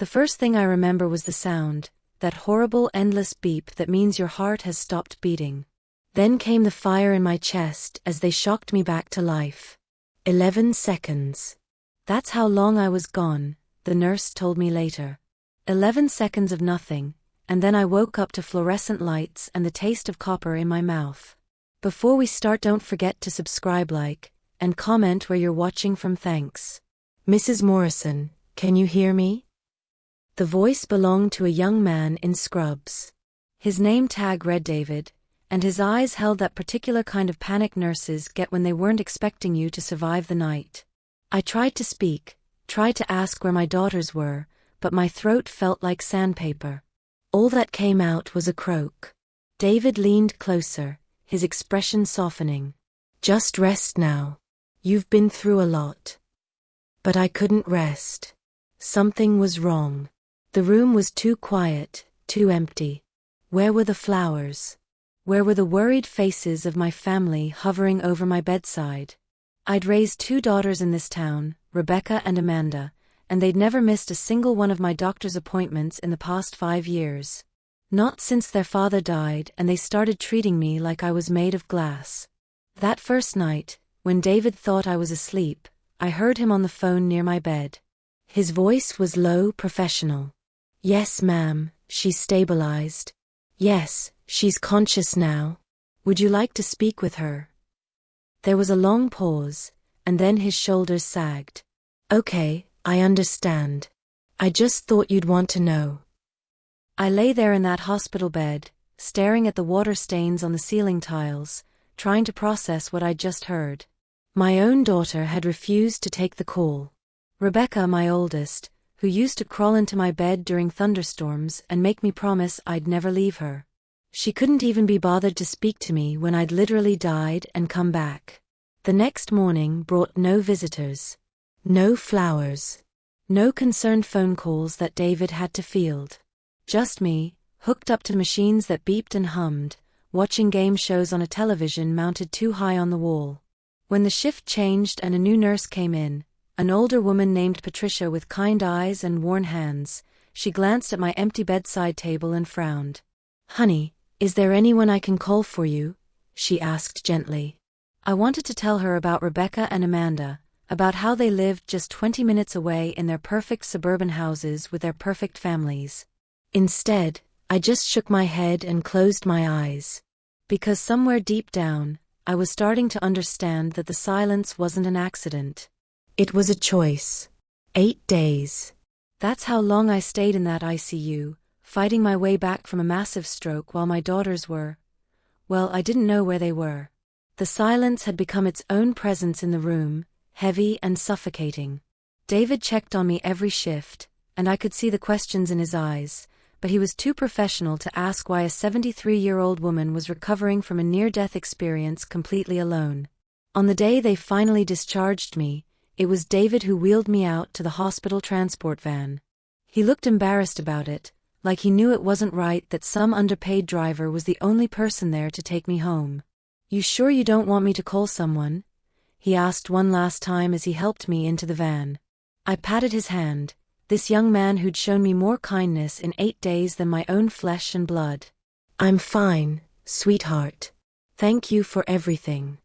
The first thing I remember was the sound, that horrible endless beep that means your heart has stopped beating. Then came the fire in my chest as they shocked me back to life. 11 seconds. That's how long I was gone, the nurse told me later. 11 seconds of nothing, and then I woke up to fluorescent lights and the taste of copper in my mouth. Before we start, don't forget to subscribe, like, and comment where you're watching from. Thanks. Mrs. Morrison, can you hear me? The voice belonged to a young man in scrubs. His name tag read David, and his eyes held that particular kind of panic nurses get when they weren't expecting you to survive the night. I tried to speak, tried to ask where my daughters were, but my throat felt like sandpaper. All that came out was a croak. David leaned closer, his expression softening. Just rest now. You've been through a lot. But I couldn't rest. Something was wrong. The room was too quiet, too empty. Where were the flowers? Where were the worried faces of my family hovering over my bedside? I'd raised 2 daughters in this town, Rebecca and Amanda, and they'd never missed a single one of my doctor's appointments in the past 5 years. Not since their father died and they started treating me like I was made of glass. That first night, when David thought I was asleep, I heard him on the phone near my bed. His voice was low, professional. Yes, ma'am, she's stabilized. Yes, she's conscious now. Would you like to speak with her? There was a long pause, and then his shoulders sagged. Okay, I understand. I just thought you'd want to know. I lay there in that hospital bed, staring at the water stains on the ceiling tiles, trying to process what I'd just heard. My own daughter had refused to take the call. Rebecca, my oldest, who used to crawl into my bed during thunderstorms and make me promise I'd never leave her. She couldn't even be bothered to speak to me when I'd literally died and come back. The next morning brought no visitors. No flowers. No concerned phone calls that David had to field. Just me, hooked up to machines that beeped and hummed, watching game shows on a television mounted too high on the wall. When the shift changed and a new nurse came in, an older woman named Patricia with kind eyes and worn hands, she glanced at my empty bedside table and frowned. Honey, is there anyone I can call for you? She asked gently. I wanted to tell her about Rebecca and Amanda, about how they lived just 20 minutes away in their perfect suburban houses with their perfect families. Instead, I just shook my head and closed my eyes. Because somewhere deep down, I was starting to understand that the silence wasn't an accident. It was a choice. 8 days. That's how long I stayed in that ICU, fighting my way back from a massive stroke while my daughters were, well, I didn't know where they were. The silence had become its own presence in the room, heavy and suffocating. David checked on me every shift, and I could see the questions in his eyes, but he was too professional to ask why a 73-year-old woman was recovering from a near-death experience completely alone. On the day they finally discharged me, it was David who wheeled me out to the hospital transport van. He looked embarrassed about it, like he knew it wasn't right that some underpaid driver was the only person there to take me home. You sure you don't want me to call someone? He asked one last time as he helped me into the van. I patted his hand, this young man who'd shown me more kindness in 8 days than my own flesh and blood. I'm fine, sweetheart. Thank you for everything.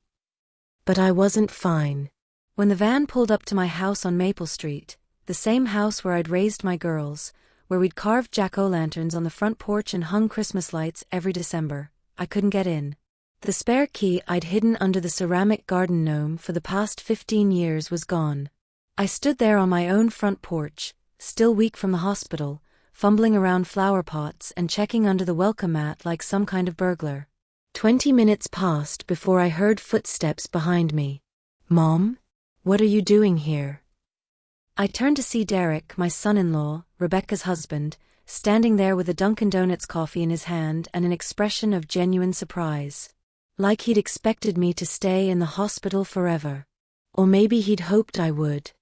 But I wasn't fine. When the van pulled up to my house on Maple Street, the same house where I'd raised my girls, where we'd carved jack-o'-lanterns on the front porch and hung Christmas lights every December, I couldn't get in. The spare key I'd hidden under the ceramic garden gnome for the past 15 years was gone. I stood there on my own front porch, still weak from the hospital, fumbling around flower pots and checking under the welcome mat like some kind of burglar. 20 minutes passed before I heard footsteps behind me. Mom? What are you doing here? I turned to see Derek, my son-in-law, Rebecca's husband, standing there with a Dunkin' Donuts coffee in his hand and an expression of genuine surprise. Like he'd expected me to stay in the hospital forever. Or maybe he'd hoped I would.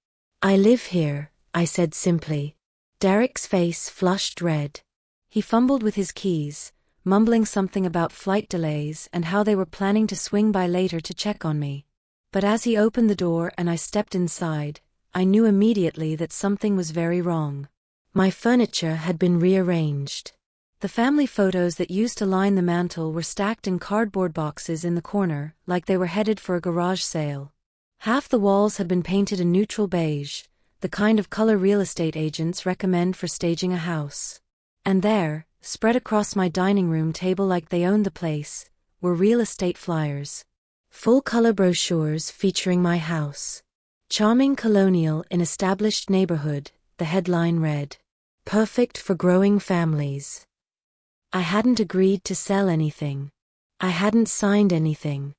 I live here, I said simply. Derek's face flushed red. He fumbled with his keys, mumbling something about flight delays and how they were planning to swing by later to check on me. But as he opened the door and I stepped inside, I knew immediately that something was very wrong. My furniture had been rearranged. The family photos that used to line the mantel were stacked in cardboard boxes in the corner, like they were headed for a garage sale. Half the walls had been painted a neutral beige, the kind of color real estate agents recommend for staging a house. And there, spread across my dining room table like they owned the place, were real estate flyers. Full-color brochures featuring my house. Charming colonial in established neighborhood, the headline read, "Perfect for growing families." I hadn't agreed to sell anything. I hadn't signed anything.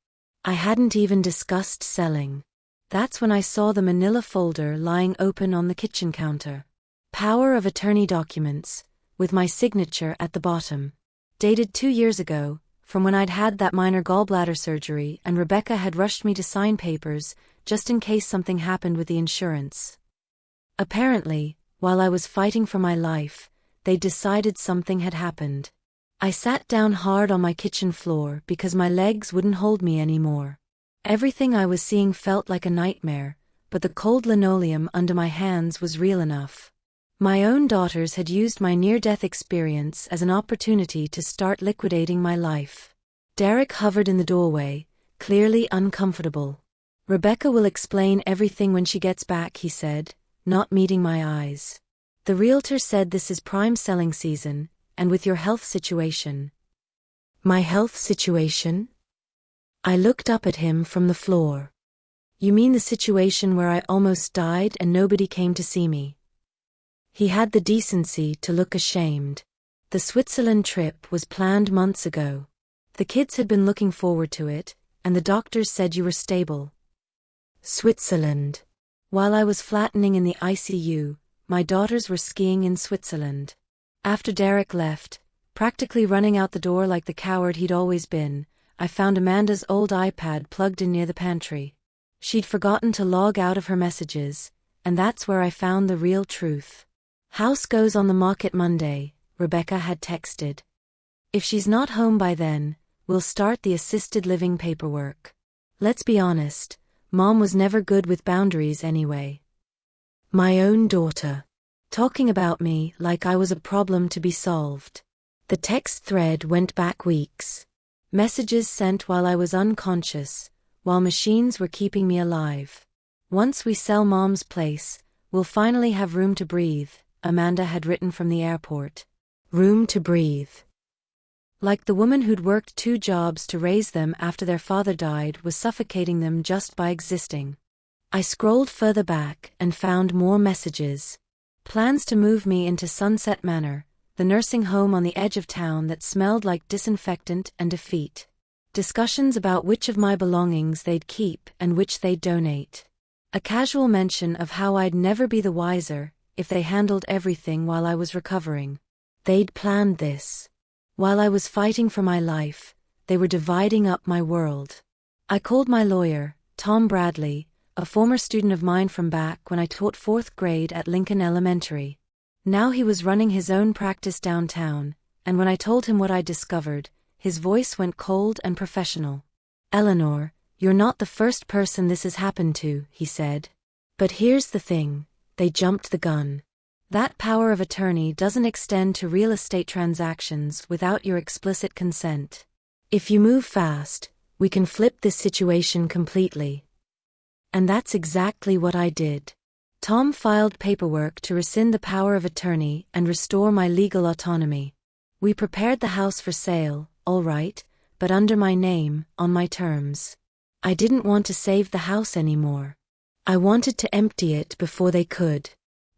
I hadn't even discussed selling. That's when I saw the manila folder lying open on the kitchen counter. Power of attorney documents, with my signature at the bottom. Dated 2 years ago, from when I'd had that minor gallbladder surgery and Rebecca had rushed me to sign papers, just in case something happened with the insurance. Apparently, while I was fighting for my life, they'd decided something had happened. I sat down hard on my kitchen floor because my legs wouldn't hold me anymore. Everything I was seeing felt like a nightmare, but the cold linoleum under my hands was real enough. My own daughters had used my near-death experience as an opportunity to start liquidating my life. Derek hovered in the doorway, clearly uncomfortable. "Rebecca will explain everything when she gets back," he said, not meeting my eyes. "The realtor said this is prime selling season, and with your health situation." My health situation? I looked up at him from the floor. "You mean the situation where I almost died and nobody came to see me?" He had the decency to look ashamed. "The Switzerland trip was planned months ago. The kids had been looking forward to it, and the doctors said you were stable." Switzerland. While I was flattening in the ICU, my daughters were skiing in Switzerland. After Derek left, practically running out the door like the coward he'd always been, I found Amanda's old iPad plugged in near the pantry. She'd forgotten to log out of her messages, and that's where I found the real truth. "House goes on the market Monday," Rebecca had texted. "If she's not home by then, we'll start the assisted living paperwork." Let's be honest, Mom was never good with boundaries anyway. My own daughter. Talking about me like I was a problem to be solved. The text thread went back weeks. Messages sent while I was unconscious, while machines were keeping me alive. "Once we sell Mom's place, we'll finally have room to breathe," Amanda had written from the airport. Room to breathe. Like the woman who'd worked 2 jobs to raise them after their father died was suffocating them just by existing. I scrolled further back and found more messages. Plans to move me into Sunset Manor, the nursing home on the edge of town that smelled like disinfectant and defeat. Discussions about which of my belongings they'd keep and which they'd donate. A casual mention of how I'd never be the wiser if they handled everything while I was recovering. They'd planned this. While I was fighting for my life, they were dividing up my world. I called my lawyer, Tom Bradley, a former student of mine from back when I taught 4th grade at Lincoln Elementary. Now he was running his own practice downtown, and when I told him what I'd discovered, his voice went cold and professional. "Eleanor, you're not the first person this has happened to," he said. "But here's the thing, they jumped the gun. That power of attorney doesn't extend to real estate transactions without your explicit consent. If you move fast, we can flip this situation completely." And that's exactly what I did. Tom filed paperwork to rescind the power of attorney and restore my legal autonomy. We prepared the house for sale, all right, but under my name, on my terms. I didn't want to save the house anymore. I wanted to empty it before they could.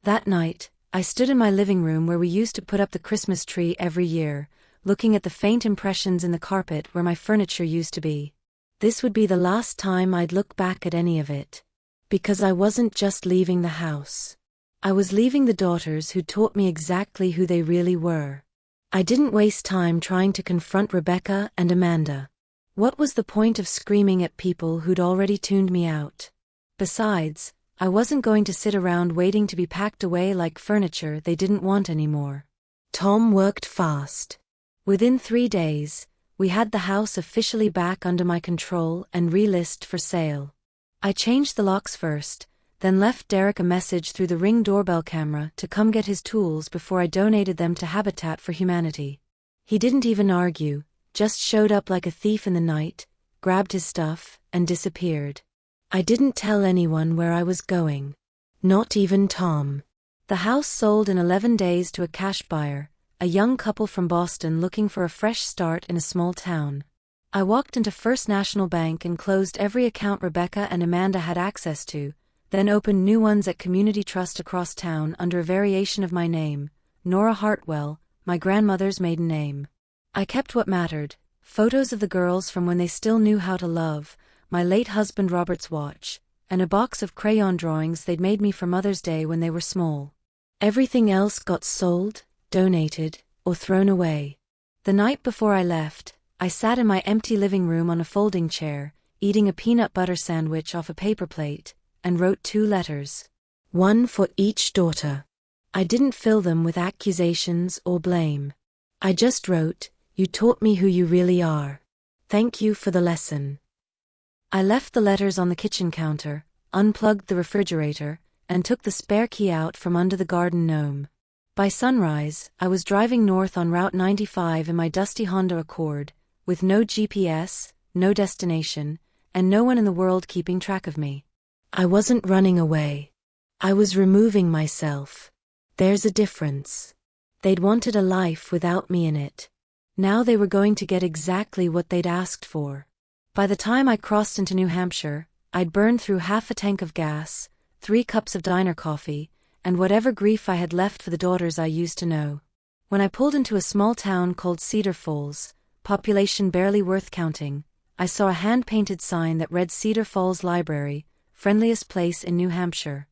That night, I stood in my living room where we used to put up the Christmas tree every year, looking at the faint impressions in the carpet where my furniture used to be. This would be the last time I'd look back at any of it. Because I wasn't just leaving the house. I was leaving the daughters who taught me exactly who they really were. I didn't waste time trying to confront Rebecca and Amanda. What was the point of screaming at people who'd already tuned me out? Besides, I wasn't going to sit around waiting to be packed away like furniture they didn't want anymore. Tom worked fast. Within 3 days, we had the house officially back under my control and relisted for sale. I changed the locks first, then left Derek a message through the Ring doorbell camera to come get his tools before I donated them to Habitat for Humanity. He didn't even argue, just showed up like a thief in the night, grabbed his stuff, and disappeared. I didn't tell anyone where I was going. Not even Tom. The house sold in 11 days to a cash buyer, a young couple from Boston looking for a fresh start in a small town. I walked into First National Bank and closed every account Rebecca and Amanda had access to, then opened new ones at Community Trust across town under a variation of my name, Nora Hartwell, my grandmother's maiden name. I kept what mattered, photos of the girls from when they still knew how to love, my late husband Robert's watch, and a box of crayon drawings they'd made me for Mother's Day when they were small. Everything else got sold, donated, or thrown away. The night before I left, I sat in my empty living room on a folding chair, eating a peanut butter sandwich off a paper plate, and wrote 2 letters. One for each daughter. I didn't fill them with accusations or blame. I just wrote, "You taught me who you really are. Thank you for the lesson." I left the letters on the kitchen counter, unplugged the refrigerator, and took the spare key out from under the garden gnome. By sunrise, I was driving north on Route 95 in my dusty Honda Accord, with no GPS, no destination, and no one in the world keeping track of me. I wasn't running away. I was removing myself. There's a difference. They'd wanted a life without me in it. Now they were going to get exactly what they'd asked for. By the time I crossed into New Hampshire, I'd burned through half a tank of gas, 3 cups of diner coffee, and whatever grief I had left for the daughters I used to know. When I pulled into a small town called Cedar Falls, population barely worth counting, I saw a hand-painted sign that read Cedar Falls Library, friendliest place in New Hampshire.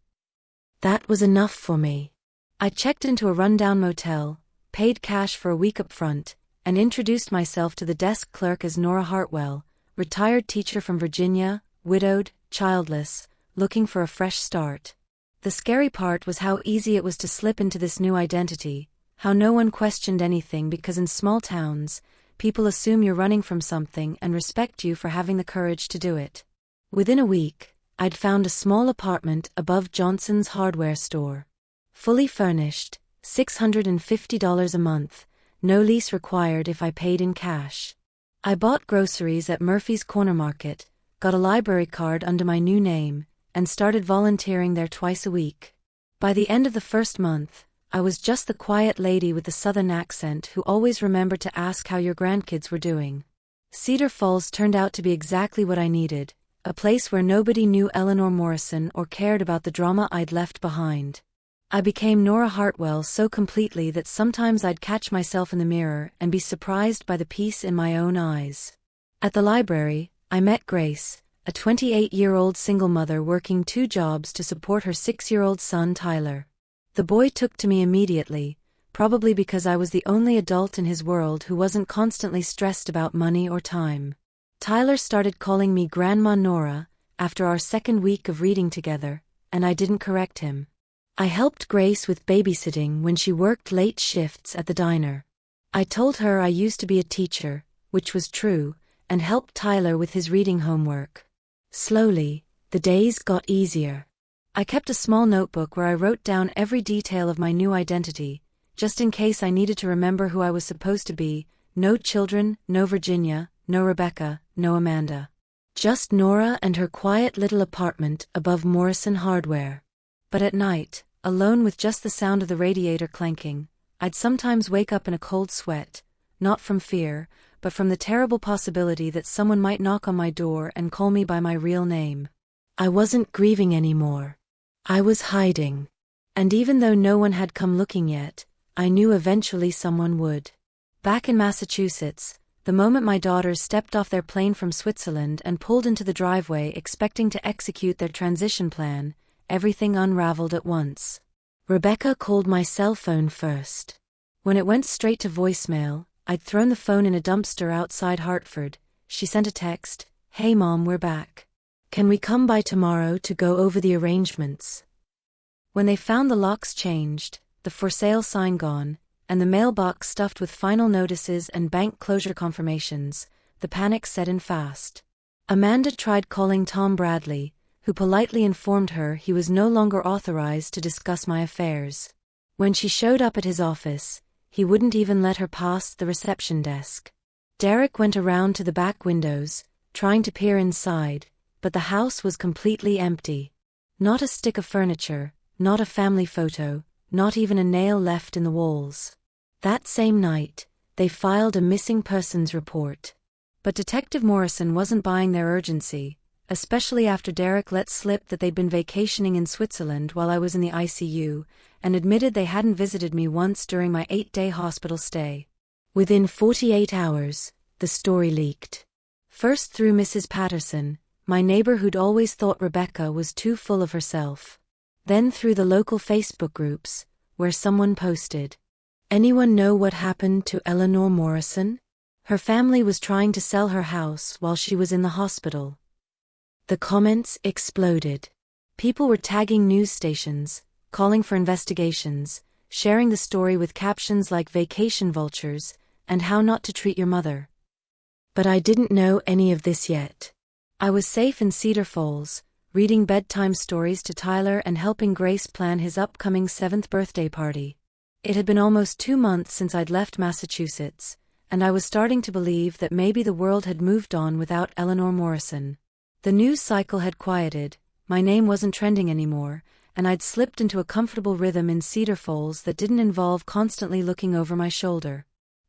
That was enough for me. I checked into a rundown motel, paid cash for a week up front, and introduced myself to the desk clerk as Nora Hartwell, retired teacher from Virginia, widowed, childless, looking for a fresh start. The scary part was how easy it was to slip into this new identity, how no one questioned anything because in small towns, people assume you're running from something and respect you for having the courage to do it. Within a week, I'd found a small apartment above Johnson's hardware store. Fully furnished, $650 a month, no lease required if I paid in cash. I bought groceries at Murphy's Corner Market, got a library card under my new name, and started volunteering there twice a week. By the end of the first month, I was just the quiet lady with the southern accent who always remembered to ask how your grandkids were doing. Cedar Falls turned out to be exactly what I needed, a place where nobody knew Eleanor Morrison or cared about the drama I'd left behind. I became Nora Hartwell so completely that sometimes I'd catch myself in the mirror and be surprised by the peace in my own eyes. At the library, I met Grace, a 28-year-old single mother working 2 jobs to support her 6-year-old son Tyler. The boy took to me immediately, probably because I was the only adult in his world who wasn't constantly stressed about money or time. Tyler started calling me Grandma Nora after our second week of reading together, and I didn't correct him. I helped Grace with babysitting when she worked late shifts at the diner. I told her I used to be a teacher, which was true, and helped Tyler with his reading homework. Slowly, the days got easier. I kept a small notebook where I wrote down every detail of my new identity, just in case I needed to remember who I was supposed to be. No children, no Virginia, no Rebecca, no Amanda. Just Nora and her quiet little apartment above Morrison Hardware. But at night, alone with just the sound of the radiator clanking, I'd sometimes wake up in a cold sweat, not from fear, but from the terrible possibility that someone might knock on my door and call me by my real name. I wasn't grieving anymore. I was hiding. And even though no one had come looking yet, I knew eventually someone would. Back in Massachusetts, the moment my daughters stepped off their plane from Switzerland and pulled into the driveway expecting to execute their transition plan, everything unraveled at once. Rebecca called my cell phone first. When it went straight to voicemail, I'd thrown the phone in a dumpster outside Hartford. She sent a text, "Hey Mom, we're back. Can we come by tomorrow to go over the arrangements?" When they found the locks changed, the for sale sign gone, and the mailbox stuffed with final notices and bank closure confirmations, the panic set in fast. Amanda tried calling Tom Bradley, who politely informed her he was no longer authorized to discuss my affairs. When she showed up at his office, he wouldn't even let her past the reception desk. Derek went around to the back windows, trying to peer inside, but the house was completely empty. Not a stick of furniture, not a family photo, not even a nail left in the walls. That same night, they filed a missing persons report. But Detective Morrison wasn't buying their urgency, especially after Derek let slip that they'd been vacationing in Switzerland while I was in the ICU, and admitted they hadn't visited me once during my 8-day hospital stay. Within 48 hours, the story leaked. First through Mrs. Patterson, my neighbor who'd always thought Rebecca was too full of herself. Then through the local Facebook groups, where someone posted, "Anyone know what happened to Eleanor Morrison? Her family was trying to sell her house while she was in the hospital." The comments exploded. People were tagging news stations, calling for investigations, sharing the story with captions like "Vacation Vultures" and "How Not to Treat Your Mother." But I didn't know any of this yet. I was safe in Cedar Falls, reading bedtime stories to Tyler and helping Grace plan his upcoming 7th birthday party. It had been almost 2 months since I'd left Massachusetts, and I was starting to believe that maybe the world had moved on without Eleanor Morrison. The news cycle had quieted, my name wasn't trending anymore, and I'd slipped into a comfortable rhythm in Cedar Falls that didn't involve constantly looking over my shoulder.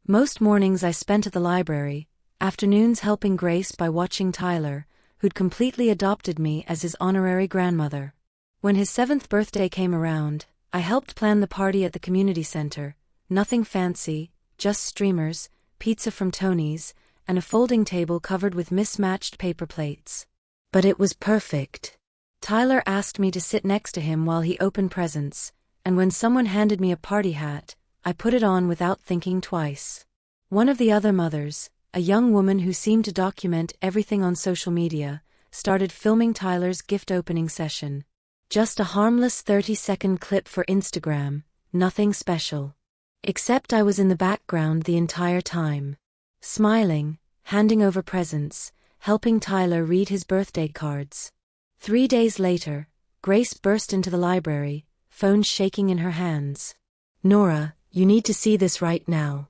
Most mornings I spent at the library, afternoons helping Grace by watching Tyler, who'd completely adopted me as his honorary grandmother. When his 7th birthday came around, I helped plan the party at the community center. Nothing fancy, just streamers, pizza from Tony's, and a folding table covered with mismatched paper plates. But it was perfect. Tyler asked me to sit next to him while he opened presents, and when someone handed me a party hat, I put it on without thinking twice. One of the other mothers, a young woman who seemed to document everything on social media, started filming Tyler's gift opening session. Just a harmless 30-second clip for Instagram, nothing special. Except I was in the background the entire time. Smiling, handing over presents, helping Tyler read his birthday cards. 3 days later, Grace burst into the library, phone shaking in her hands. "Nora, you need to see this right now."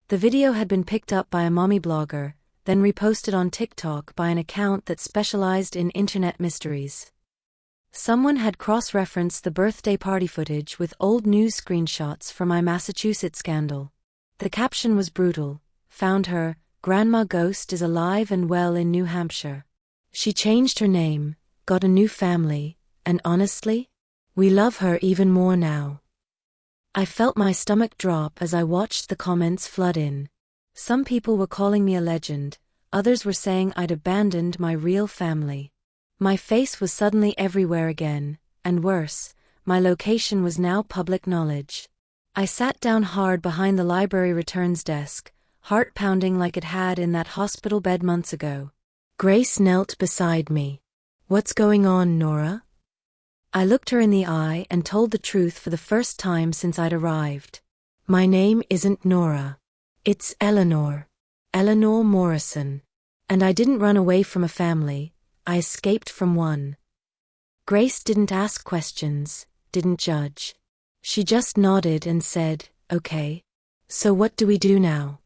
The video had been picked up by a mommy blogger, then reposted on TikTok by an account that specialized in internet mysteries. Someone had cross-referenced the birthday party footage with old news screenshots from my Massachusetts scandal. The caption was brutal: "Found her, Grandma Ghost is alive and well in New Hampshire. She changed her name, got a new family, and honestly, we love her even more now." I felt my stomach drop as I watched the comments flood in. Some people were calling me a legend, others were saying I'd abandoned my real family. My face was suddenly everywhere again, and worse, my location was now public knowledge. I sat down hard behind the library returns desk, heart pounding like it had in that hospital bed months ago. Grace knelt beside me. "What's going on, Nora?" I looked her in the eye and told the truth for the first time since I'd arrived. "My name isn't Nora. It's Eleanor. Eleanor Morrison. And I didn't run away from a family, I escaped from one." Grace didn't ask questions, didn't judge. She just nodded and said, "Okay. So what do we do now?"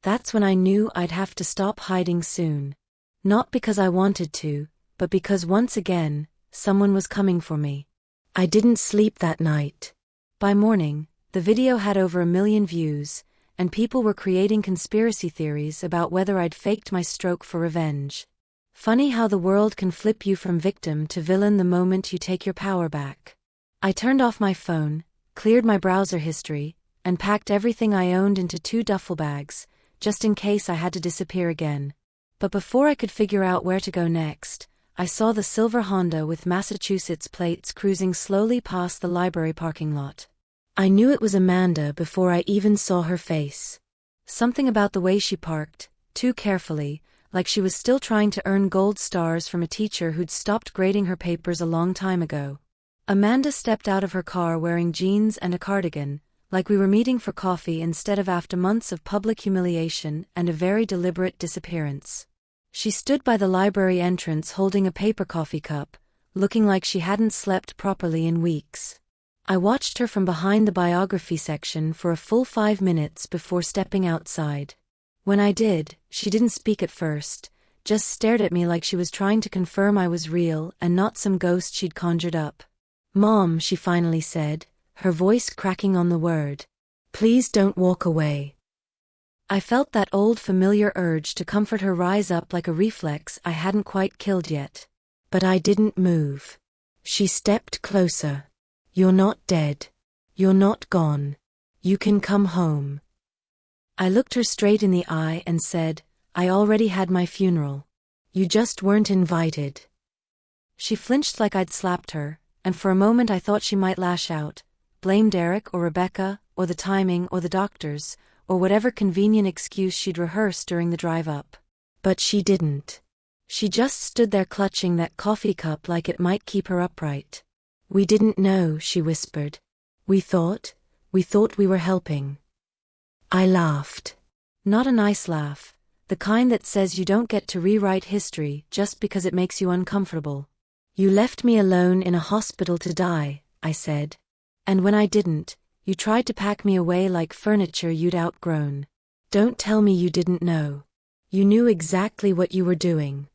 That's when I knew I'd have to stop hiding soon. Not because I wanted to, but because once again, someone was coming for me. I didn't sleep that night. By morning, the video had over 1 million views, and people were creating conspiracy theories about whether I'd faked my stroke for revenge. Funny how the world can flip you from victim to villain the moment you take your power back. I turned off my phone, cleared my browser history, and packed everything I owned into 2 duffel bags, just in case I had to disappear again. But before I could figure out where to go next, I saw the silver Honda with Massachusetts plates cruising slowly past the library parking lot. I knew it was Amanda before I even saw her face. Something about the way she parked, too carefully, like she was still trying to earn gold stars from a teacher who'd stopped grading her papers a long time ago. Amanda stepped out of her car wearing jeans and a cardigan, like we were meeting for coffee instead of after months of public humiliation and a very deliberate disappearance. She stood by the library entrance holding a paper coffee cup, looking like she hadn't slept properly in weeks. I watched her from behind the biography section for a full 5 minutes before stepping outside. When I did, she didn't speak at first, just stared at me like she was trying to confirm I was real and not some ghost she'd conjured up. "Mom," she finally said, her voice cracking on the word. "Please don't walk away." I felt that old familiar urge to comfort her rise up like a reflex I hadn't quite killed yet. But I didn't move. She stepped closer. "You're not dead. You're not gone. You can come home." I looked her straight in the eye and said, "I already had my funeral. You just weren't invited." She flinched like I'd slapped her, and for a moment I thought she might lash out, blame Derek or Rebecca, or the timing or the doctors, or whatever convenient excuse she'd rehearsed during the drive up. But she didn't. She just stood there clutching that coffee cup like it might keep her upright. "We didn't know," she whispered. We thought we were helping." I laughed. Not a nice laugh, the kind that says you don't get to rewrite history just because it makes you uncomfortable. "You left me alone in a hospital to die," I said. "And when I didn't, you tried to pack me away like furniture you'd outgrown. Don't tell me you didn't know. You knew exactly what you were doing."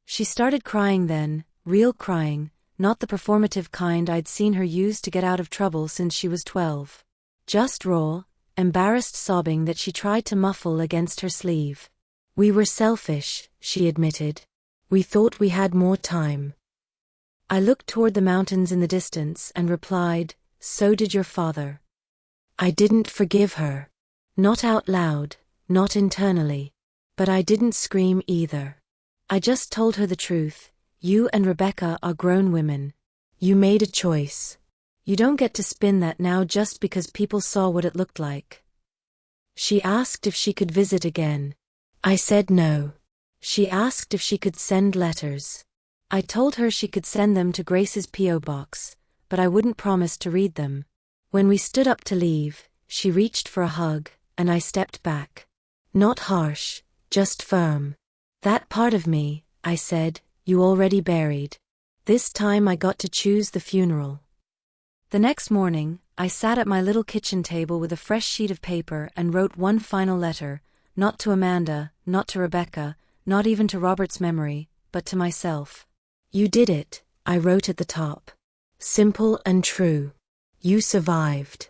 She started crying then, real crying, not the performative kind I'd seen her use to get out of trouble since she was 12. Just raw, embarrassed sobbing that she tried to muffle against her sleeve. "We were selfish," she admitted. "We thought we had more time." I looked toward the mountains in the distance and replied, "So did your father." I didn't forgive her. Not out loud, not internally. But I didn't scream either. I just told her the truth. "You and Rebecca are grown women. You made a choice. You don't get to spin that now just because people saw what it looked like." She asked if she could visit again. I said no. She asked if she could send letters. I told her she could send them to Grace's P.O. box, but I wouldn't promise to read them. When we stood up to leave, she reached for a hug, and I stepped back. Not harsh, just firm. "That part of me," I said, "you already buried. This time I got to choose the funeral." The next morning, I sat at my little kitchen table with a fresh sheet of paper and wrote one final letter, not to Amanda, not to Rebecca, not even to Robert's memory, but to myself. "You did it," I wrote at the top. "Simple and true. You survived."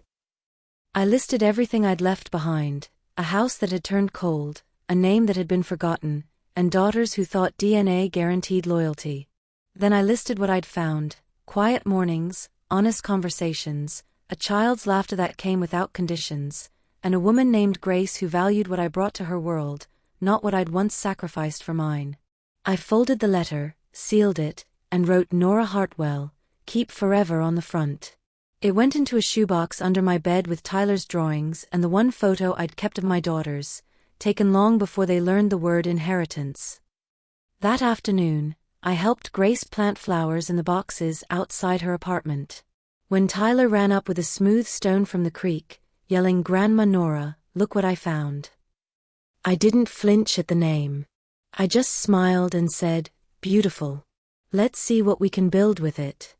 I listed everything I'd left behind: a house that had turned cold, a name that had been forgotten, and daughters who thought DNA guaranteed loyalty. Then I listed what I'd found: quiet mornings, honest conversations, a child's laughter that came without conditions, and a woman named Grace who valued what I brought to her world, not what I'd once sacrificed for mine. I folded the letter, sealed it, and wrote Nora Hartwell, keep forever on the front. It went into a shoebox under my bed with Tyler's drawings and the one photo I'd kept of my daughters, taken long before they learned the word inheritance. That afternoon, I helped Grace plant flowers in the boxes outside her apartment. When Tyler ran up with a smooth stone from the creek, yelling, "Grandma Nora, look what I found," I didn't flinch at the name. I just smiled and said, "Beautiful. Let's see what we can build with it."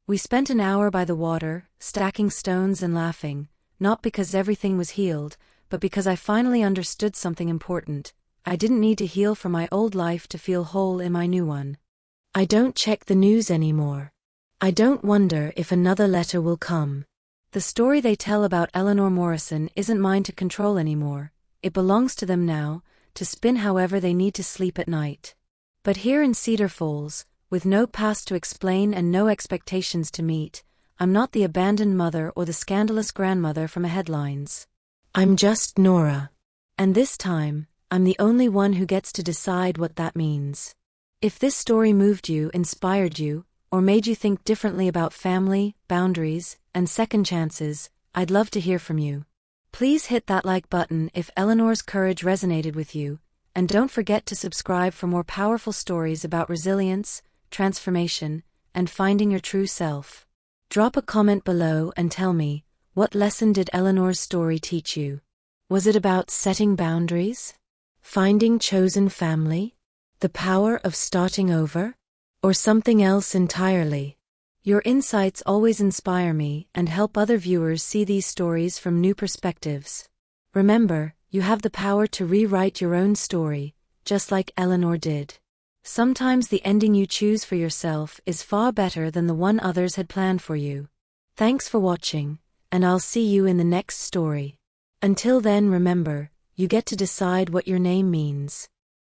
We spent an hour by the water, stacking stones and laughing, not because everything was healed, but because I finally understood something important. I didn't need to heal from my old life to feel whole in my new one. I don't check the news anymore. I don't wonder if another letter will come. The story they tell about Eleanor Morrison isn't mine to control anymore. It belongs to them now, to spin however they need to sleep at night. But here in Cedar Falls, with no past to explain and no expectations to meet, I'm not the abandoned mother or the scandalous grandmother from the headlines. I'm just Nora. And this time, I'm the only one who gets to decide what that means. If this story moved you, inspired you, or made you think differently about family, boundaries, and second chances, I'd love to hear from you. Please hit that like button if Eleanor's courage resonated with you, and don't forget to subscribe for more powerful stories about resilience, transformation, and finding your true self. Drop a comment below and tell me, what lesson did Eleanor's story teach you? Was it about setting boundaries? Finding chosen family? The power of starting over? Or something else entirely? Your insights always inspire me and help other viewers see these stories from new perspectives. Remember, you have the power to rewrite your own story, just like Eleanor did. Sometimes the ending you choose for yourself is far better than the one others had planned for you. Thanks for watching, and I'll see you in the next story. Until then, remember, you get to decide what your name means.